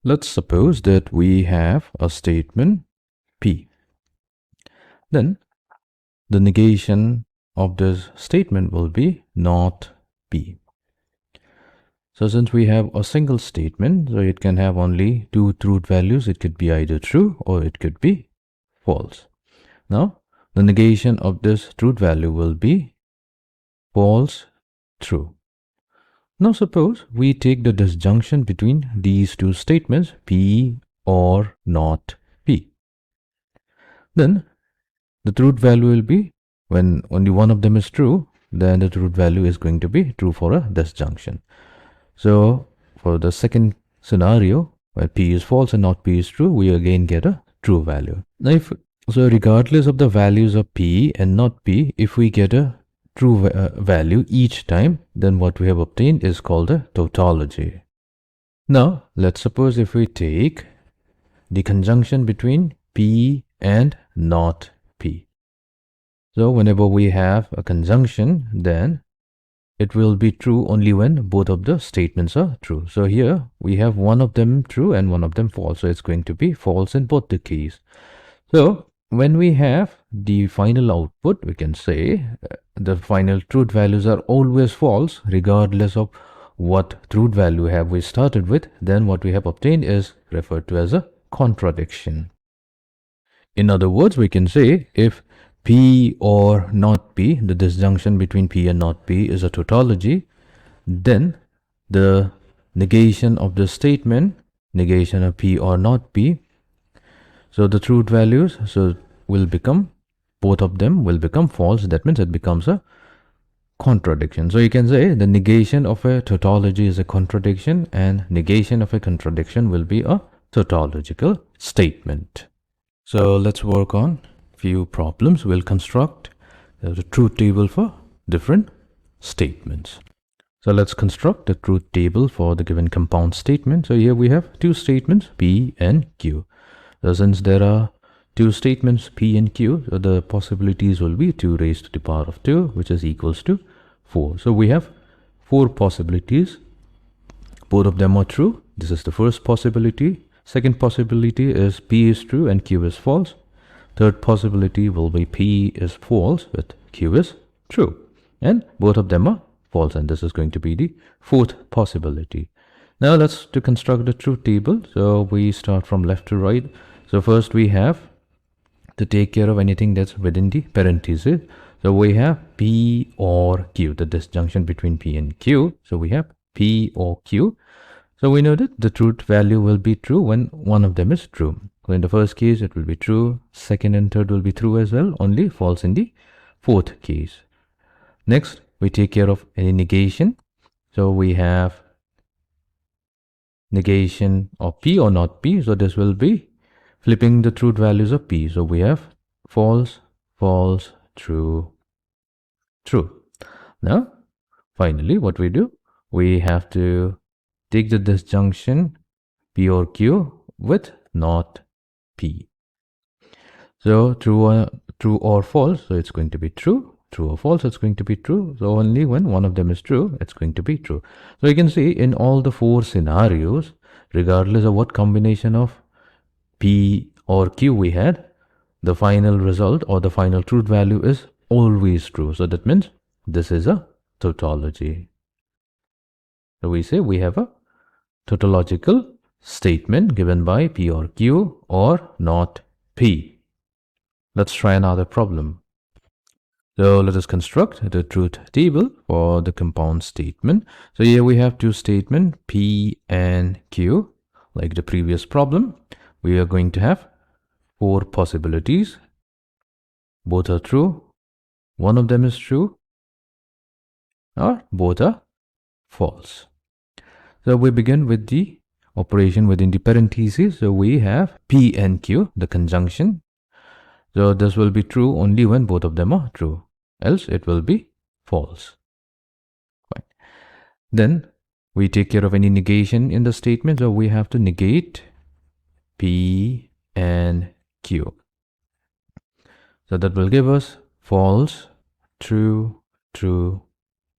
Let's suppose that we have a statement P. Then the negation of this statement will be not P. So since we have a single statement, so it can have only two truth values. It could be either true or it could be false. Now, the negation of this truth value will be false, true. Now suppose we take the disjunction between these two statements, P or not P. Then the truth value will be, when only one of them is true, then the truth value is going to be true for a disjunction. So for the second scenario, where P is false and not P is true, we again get a true value. Now so regardless of the values of P and not P, if we get a true value each time, then what we have obtained is called a tautology. Now let's suppose if we take the conjunction between P and not P. So whenever we have a conjunction, then it will be true only when both of the statements are true. So here we have one of them true and one of them false. So it's going to be false in both the cases. So when we have the final output, we can say the final truth values are always false regardless of what truth value have we started with. Then what we have obtained is referred to as a contradiction. In other words, we can say if P or not P, the disjunction between P and not P is a tautology, then the negation of the statement, negation of P or not P, so the truth values will become, both of them will become false. That means it becomes a contradiction. So you can say the negation of a tautology is a contradiction, and negation of a contradiction will be a tautological statement. So let's work on few problems. We'll construct the truth table for different statements. So let's construct the truth table for the given compound statement. So here we have two statements, P and Q. So since there are two statements P and Q, so the possibilities will be 2 raised to the power of 2, which is equals to 4. So we have 4 possibilities. Both of them are true. This is the first possibility. Second possibility is P is true and Q is false. Third possibility will be P is false but Q is true. And both of them are false, and this is going to be the fourth possibility. Now let's to construct the truth table. So we start from left to right. So first we have to take care of anything that's within the parentheses. So we have P or Q, the disjunction between P and Q. So we have P or Q. So we know that the truth value will be true when one of them is true. So in the first case, it will be true. Second and third will be true as well, only false in the fourth case. Next, we take care of any negation. So we have negation of P or not P. So this will be flipping the truth values of P. So we have false, false, true, true. Now, finally, what we do, we have to take the disjunction P or Q with not P. So true or false, so it's going to be true. True or false, it's going to be true. So only when one of them is true, it's going to be true. So you can see in all the 4 scenarios, regardless of what combination of P or Q we had, the final result or the final truth value is always true. So that means this is a tautology. So we say we have a tautological statement given by P or Q or not P. Let's try another problem. So let us construct the truth table for the compound statement. So here we have two statements P and Q. Like the previous problem, we are going to have 4 possibilities. Both are true. One of them is true, or both are false. So we begin with the operation within the parentheses. So we have P and Q, the conjunction. So this will be true only when both of them are true, else it will be false. Fine. Then we take care of any negation in the statement. So we have to negate P and Q. So that will give us false, true, true,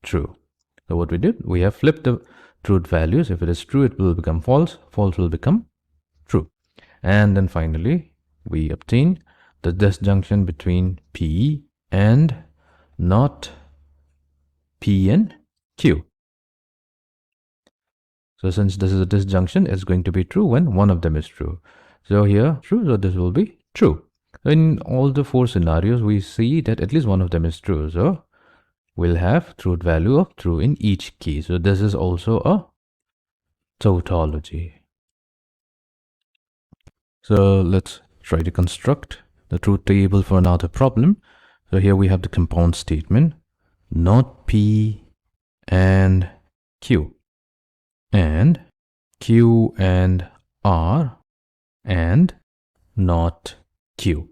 true. So what we did, we have flipped the truth values. If it is true, it will become false. False will become true. And then finally, we obtain the disjunction between P and not P and Q. So since this is a disjunction, it's going to be true when one of them is true. So here, true, so this will be true. In all the four scenarios, we see that at least one of them is true. So we'll have truth value of true in each case. So this is also a tautology. So let's try to construct the truth table for another problem. So here we have the compound statement, not P and Q, and Q and R, and not Q.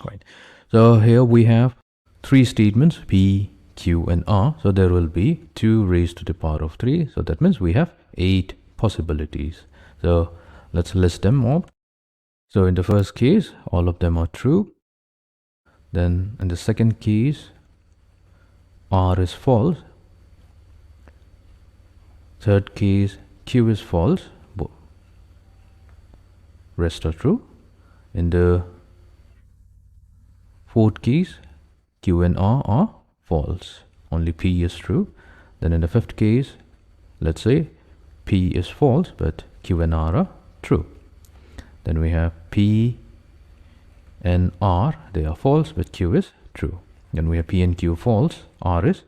Right. So here we have three statements, P, Q, and R. So there will be 2 raised to the power of 3. So that means we have 8 possibilities. So let's list them all. So in the first case, all of them are true. Then in the second case, R is false. Third case, Q is false. Rest are true. In the fourth case, Q and R are false. Only P is true. Then in the fifth case, let's say P is false, but Q and R are true. Then we have P and R, they are false, but Q is true. Then we have P and Q false, R is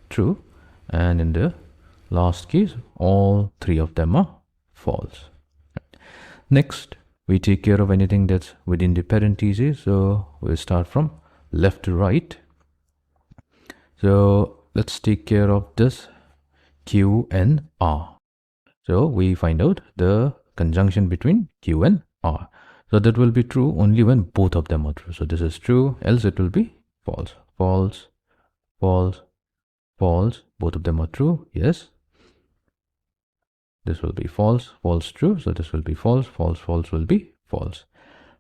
true. And in the last case, all three of them are false. Next, we take care of anything that's within the parentheses. So we'll start from left to right. So let's take care of this Q and R. So we find out the conjunction between Q and R. So that will be true only when both of them are true. So this is true, else it will be false. False, false, false. Both of them are true. Yes. This will be false, false, true. So this will be false, false, false will be false.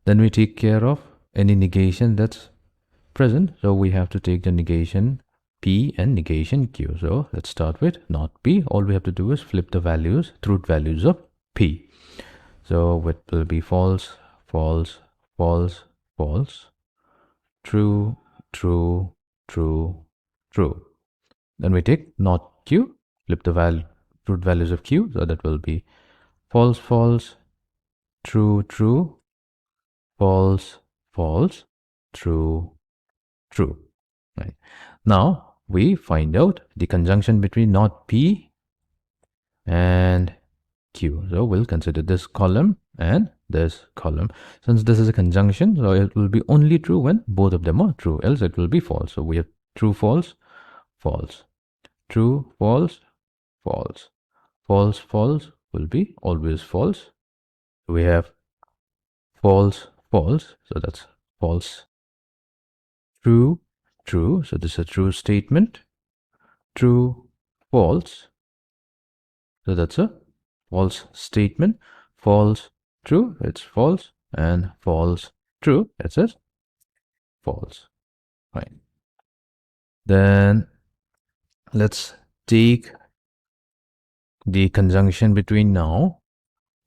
Then we take care of any negation that's present. So we have to take the negation P and negation Q. So let's start with not P. All we have to do is flip the values, truth values of P. So it will be false, false, false, false, true, true, true, true. Then we take not Q, flip the truth values of Q. So that will be false, false, true, true, false, false, true, true. Right. Now we find out the conjunction between not P and Q. So we'll consider this column and this column. Since this is a conjunction, so it will be only true when both of them are true, else it will be false. So we have true, false, false, true, false, false, false, false will be always false. We have false, false, so that's false, true, true, so this is a true statement, true, false, so that's a false statement, false, true, it's false, and false, true, it says false. Right. Then let's take the conjunction between now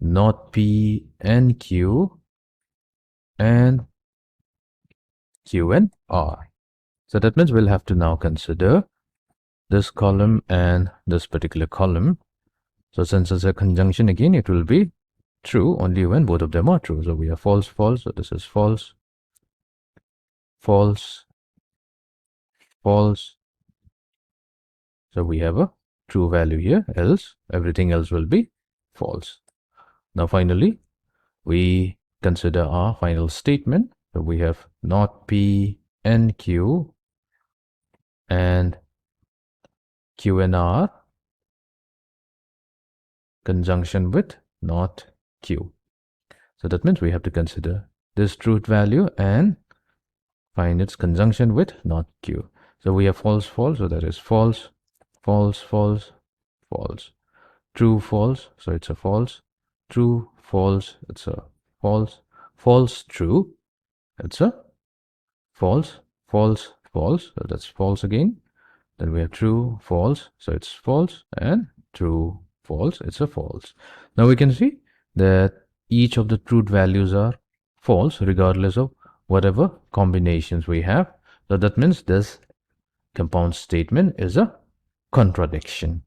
not P and Q and Q and R. So that means we'll have to now consider this column and this particular column. So since it's a conjunction again, it will be true only when both of them are true. So we have false, false, so this is false, false, false. So we have a true value here, else everything else will be false. Now finally, we consider our final statement. So we have not P and Q and Q and R conjunction with not Q. So that means we have to consider this truth value and find its conjunction with not Q. So we have false, false, so that is false, false, false, false, true, false, so it's a false, true, false, it's a false, false, true, it's a false, false, false, so that's false again. Then we have true, false, so it's false, and true, false, it's a false. Now we can see that each of the truth values are false regardless of whatever combinations we have. So that means this compound statement is a contradiction.